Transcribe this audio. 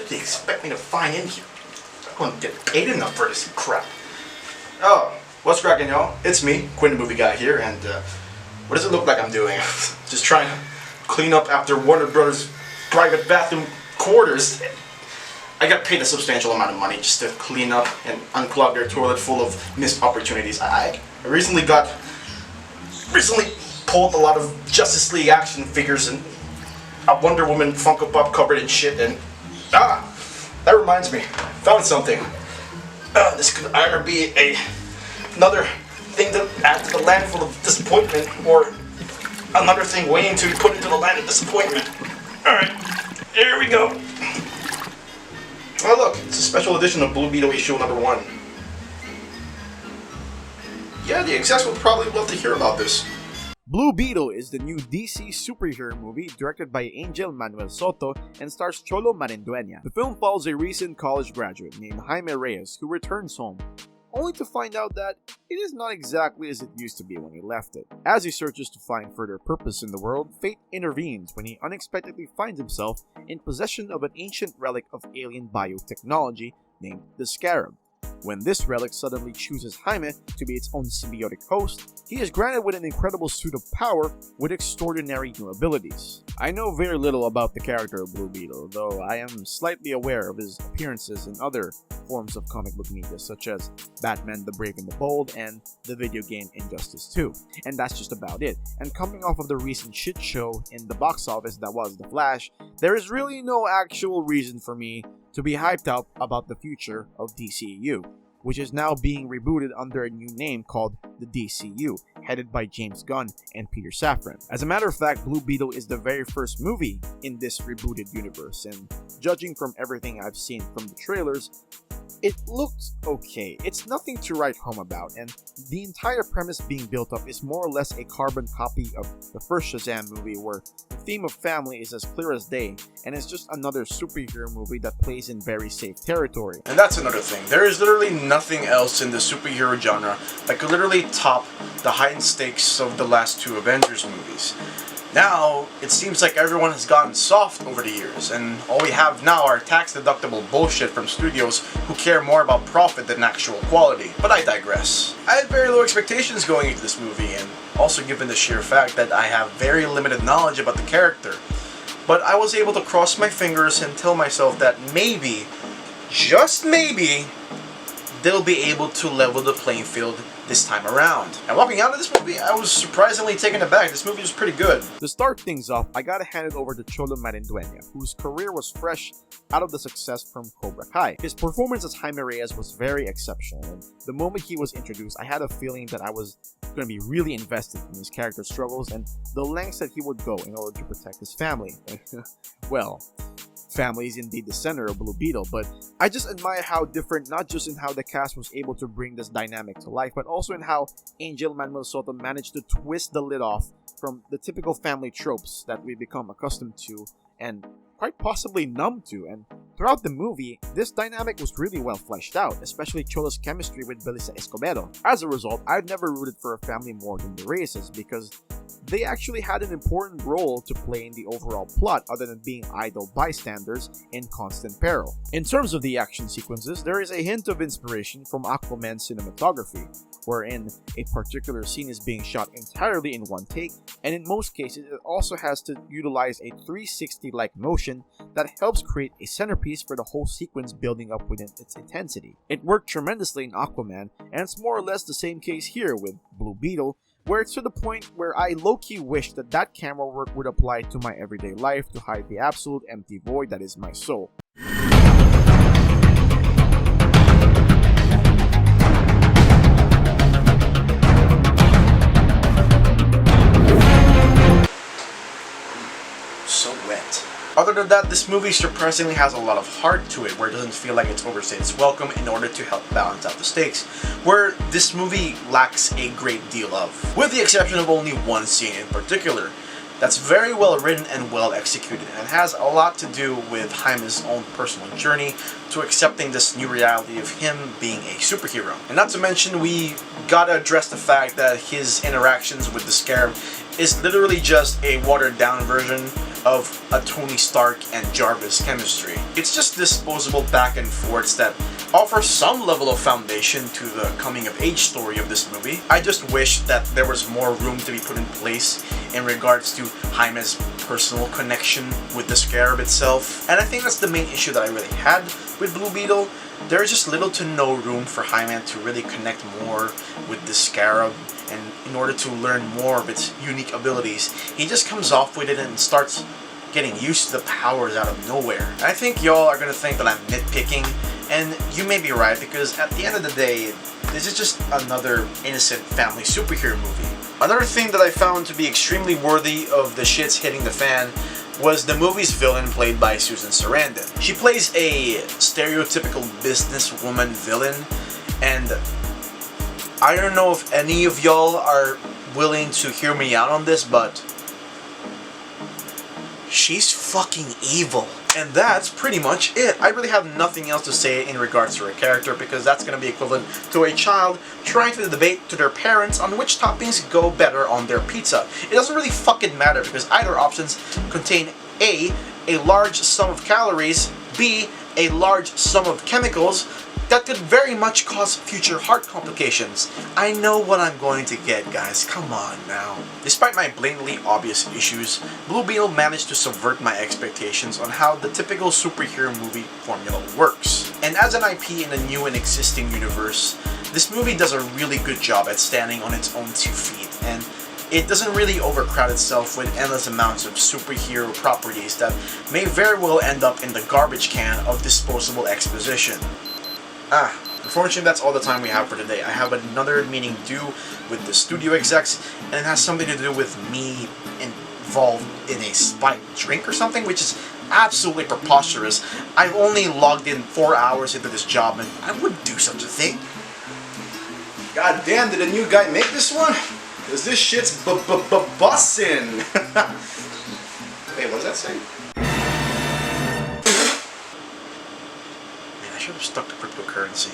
do they expect me to find in here? I don't get paid enough for this crap. Oh, what's cracking, y'all? It's me, Quin the Movie Guy here, and what does it look like I'm doing? Just trying to clean up after Warner Brothers' private bathroom quarters. I got paid a substantial amount of money just to clean up and unclog their toilet full of missed opportunities. I recently pulled a lot of Justice League action figures and a Wonder Woman Funko Pop covered in shit, and that reminds me, found something. This could either be another thing to add to the landfill of disappointment, or another thing waiting to be put into the land of disappointment. Alright, here we go. Oh look, it's a special edition of Blue Beetle issue number 1. Yeah, the execs would probably love to hear about this. Blue Beetle is the new DC superhero movie directed by Angel Manuel Soto and stars Cholo Marindueña. The film follows a recent college graduate named Jaime Reyes who returns home, only to find out that it is not exactly as it used to be when he left it. As he searches to find further purpose in the world, fate intervenes when he unexpectedly finds himself in possession of an ancient relic of alien biotechnology named the Scarab. When this relic suddenly chooses Jaime to be its own symbiotic host, he is granted with an incredible suit of power with extraordinary new abilities. I know very little about the character of Blue Beetle, though I am slightly aware of his appearances in other forms of comic book media such as Batman the Brave and the Bold and the video game Injustice 2. And that's just about it. And coming off of the recent shit show in the box office that was The Flash, there is really no actual reason for me to be hyped up about the future of DCU, which is now being rebooted under a new name called the DCU, headed by James Gunn and Peter Safran. As a matter of fact, Blue Beetle is the very first movie in this rebooted universe, and judging from everything I've seen from the trailers, it looked okay. It's nothing to write home about, and the entire premise being built up is more or less a carbon copy of the first Shazam movie, where the theme of family is as clear as day, and it's just another superhero movie that plays in very safe territory. And that's another thing. There is literally nothing else in the superhero genre that could literally top the heightened stakes of the last 2 Avengers movies. Now, it seems like everyone has gotten soft over the years, and all we have now are tax-deductible bullshit from studios who care more about profit than actual quality. But I digress. I had very low expectations going into this movie, and also given the sheer fact that I have very limited knowledge about the character. But I was able to cross my fingers and tell myself that maybe, just maybe, they'll be able to level the playing field this time around. And walking out of this movie, I was surprisingly taken aback. This movie was pretty good. To start things off, I gotta hand it over to Cholo Marindueña, whose career was fresh out of the success from Cobra Kai. His performance as Jaime Reyes was very exceptional, and the moment he was introduced, I had a feeling that I was gonna be really invested in his character's struggles and the lengths that he would go in order to protect his family. Well, family is indeed the center of Blue Beetle, but I just admire how different, not just in how the cast was able to bring this dynamic to life, but also in how Angel Manuel Soto managed to twist the lid off from the typical family tropes that we become accustomed to and quite possibly numb to. And throughout the movie, this dynamic was really well fleshed out, especially Cholo's chemistry with Belisa Escobedo. As a result, I've never rooted for a family more than the Reyes because they actually had an important role to play in the overall plot other than being idle bystanders in constant peril. In terms of the action sequences, there is a hint of inspiration from Aquaman's cinematography, wherein a particular scene is being shot entirely in one take, and in most cases it also has to utilize a 360-like motion that helps create a centerpiece for the whole sequence building up within its intensity. It worked tremendously in Aquaman, and it's more or less the same case here with Blue Beetle, where it's to the point where I low-key wish that that camera work would apply to my everyday life to hide the absolute empty void that is my soul. So wet. Other than that, this movie surprisingly has a lot of heart to it, where it doesn't feel like it's overstayed its welcome in order to help balance out the stakes, where this movie lacks a great deal of. With the exception of only one scene in particular, that's very well written and well executed, and has a lot to do with Jaime's own personal journey to accepting this new reality of him being a superhero. And not to mention, we gotta address the fact that his interactions with the Scarab is literally just a watered down version of a Tony Stark and Jarvis chemistry. It's just disposable back and forths that offer some level of foundation to the coming of age story of this movie. I just wish that there was more room to be put in place in regards to Jaime's personal connection with the Scarab itself, and I think that's the main issue that I really had with Blue Beetle. There is just little to no room for Jaime to really connect more with the Scarab, and in order to learn more of its unique abilities, he just comes off with it and starts getting used to the powers out of nowhere. And I think y'all are gonna think that I'm nitpicking, and you may be right, because at the end of the day, this is just another innocent family superhero movie. Another thing that I found to be extremely worthy of the shits hitting the fan was the movie's villain, played by Susan Sarandon. She plays a stereotypical businesswoman villain, and I don't know if any of y'all are willing to hear me out on this, but she's fucking evil. And that's pretty much it. I really have nothing else to say in regards to her character, because that's going to be equivalent to a child trying to debate to their parents on which toppings go better on their pizza. It doesn't really fucking matter, because either options contain A, a large sum of calories, B, a large sum of chemicals that could very much cause future heart complications. I know what I'm going to get, guys. Come on now. Despite my blatantly obvious issues, Blue Beetle managed to subvert my expectations on how the typical superhero movie formula works. And as an IP in a new and existing universe, this movie does a really good job at standing on its own 2 feet, and it doesn't really overcrowd itself with endless amounts of superhero properties that may very well end up in the garbage can of disposable exposition. Unfortunately, that's all the time we have for today. I have another meeting due with the studio execs, and it has something to do with me involved in a spiked drink or something, which is absolutely preposterous. I've only logged in 4 hours into this job, and I wouldn't do such a thing. God damn, did a new guy make this one? Because this shit's bussin'. Wait, what does that say? I should have stuck to cryptocurrency.